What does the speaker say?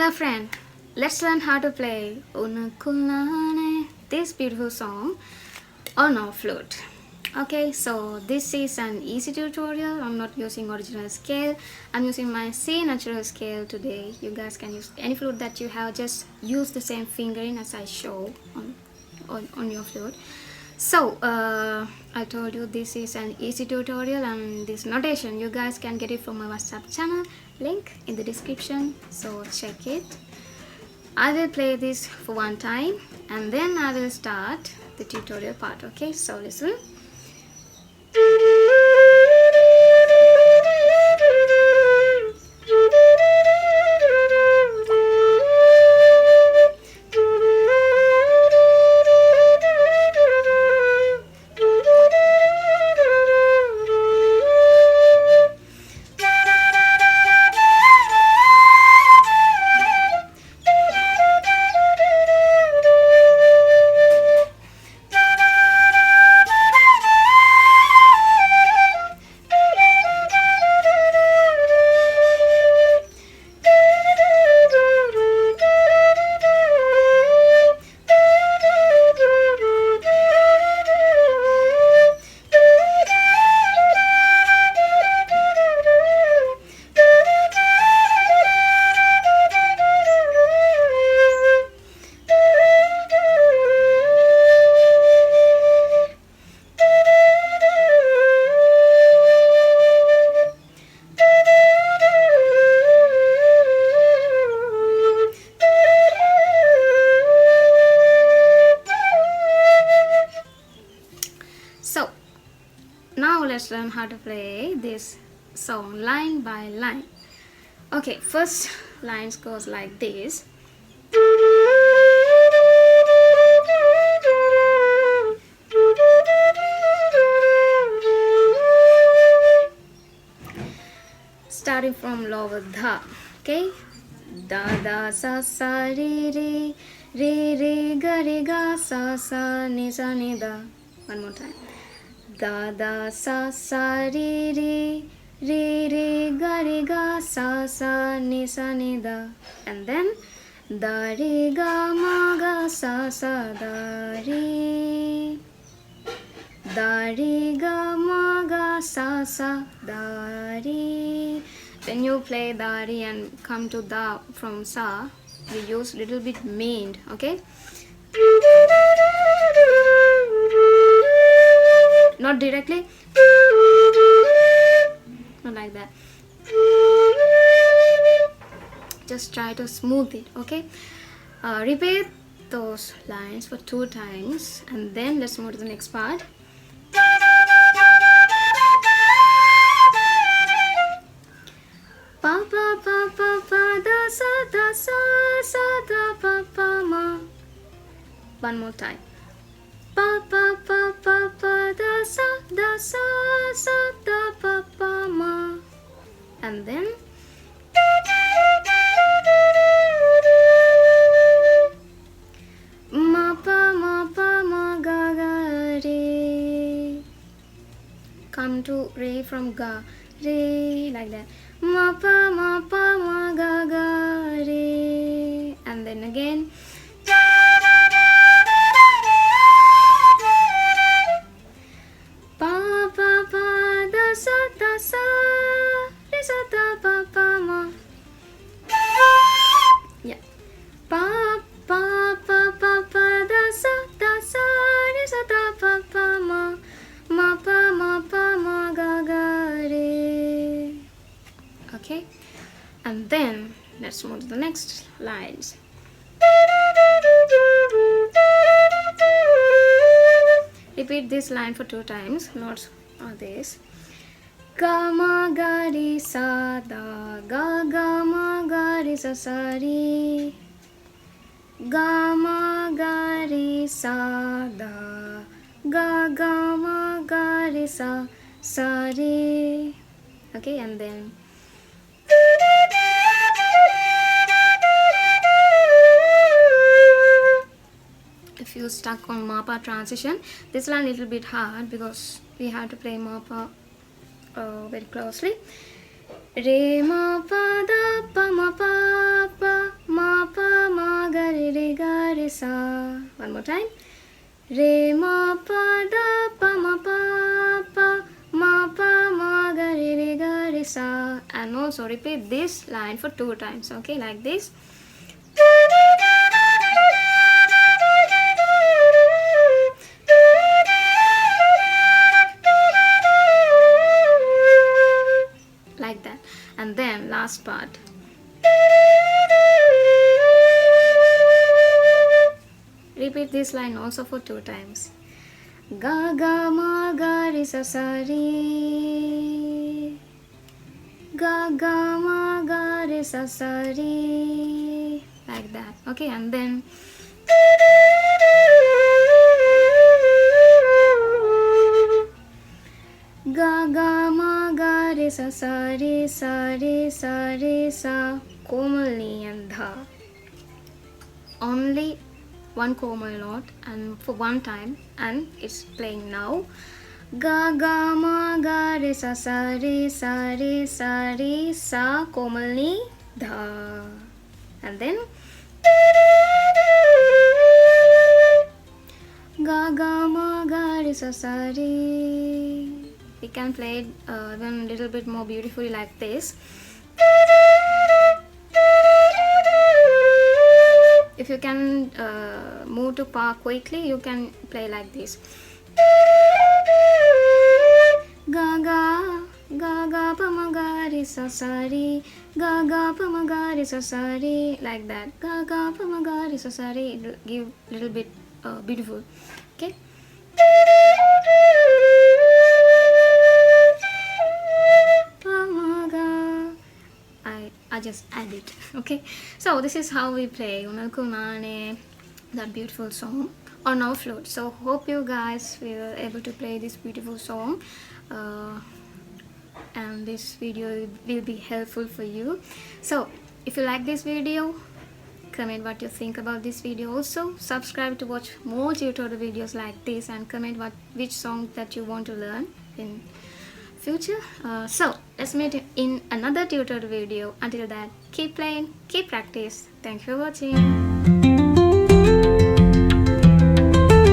Hello friend, let's learn how to play Unnakul, nane, this beautiful song on our flute. Okay, so this is an easy tutorial. I'm not using original scale. I'm using my C natural scale today. You guys can use any flute that you have. Just use the same fingering as I show on your flute. So I told you this is an easy tutorial, and this notation you guys can get it from my WhatsApp channel, link in the description, so check it. I will play this for one time and then I will start the tutorial part. Okay, so listen. So now let's learn how to play this song line by line. Okay, first lines goes like this. Starting from lower dha, okay? Da da sa sa re ga re ga sa sa ni da. One more time. Da da sa sa re ga sa sa ni da, and then da re ga ma ga sa sa da re ga ma ga sa sa da re. When you play da re and come to da from sa, we use little bit meaned, okay? Not directly, not like that. Just try to smooth it, okay? Repeat those lines for 2 times and then let's move to the next part. Pa pa pa pa pa da sa da pa pa ma. One more time. Pa pa pa pa pa da sa da pa pa ma, and then ma pa ma ga ga re. Come to re from ga re, like that. Ma pa ma ga ga re, and then again. Yeah. Pa pa pa pa pa da sa re sa da pa pa ma pa ma ga ga re. Okay, and then let's move to the next lines. Repeat this line for 2 times. Notes are this. Ga ma ga re sa da ga ma ga re sa sa re. Ga ma ga re sa da ga ma ga re sa re. Okay, and then if you stuck on ma pa transition, this line a little bit hard because we have to play ma pa very closely. Re ma pa da pa ma pa pa ma more time. Re ma pa da pa ma pa pa ma pa ma ga re sa. And also repeat this line for 2 times. Okay, like this. Like that. And then last part. Repeat this line also for 2 times. Ga ga ma ga re sa sa re. Ga ga ma ga re sa sa re. Like that. Okay, and then ga ga ma ga re sa sa re sa re sa re sa. Komal and dha. Only one komal note and for one time, and it's playing now. Ga ga ma ga re sa sa re sa re sa re sa komal ni dha. And then ga ga ma ga re sa sa re. We can play it even a little bit more beautifully like this. If you can move to pa quickly, you can play like this. Ga ga pa ma ga re sa sa re. Ga ga pa ma ga re sa sa re. Like that. Ga ga pa ma ga re sa sa re. It will give a little bit beautiful. Okay. I just add it. Okay, so this is how we play Unnakul nane, that beautiful song on our flute. So hope you guys will able to play this beautiful song, and this video will be helpful for you. So if you like this video, comment what you think about this video. Also subscribe to watch more tutorial videos like this, and comment which song that you want to learn in future. So let's meet in another tutorial video. Until that, keep playing, keep practice. Thank you for watching.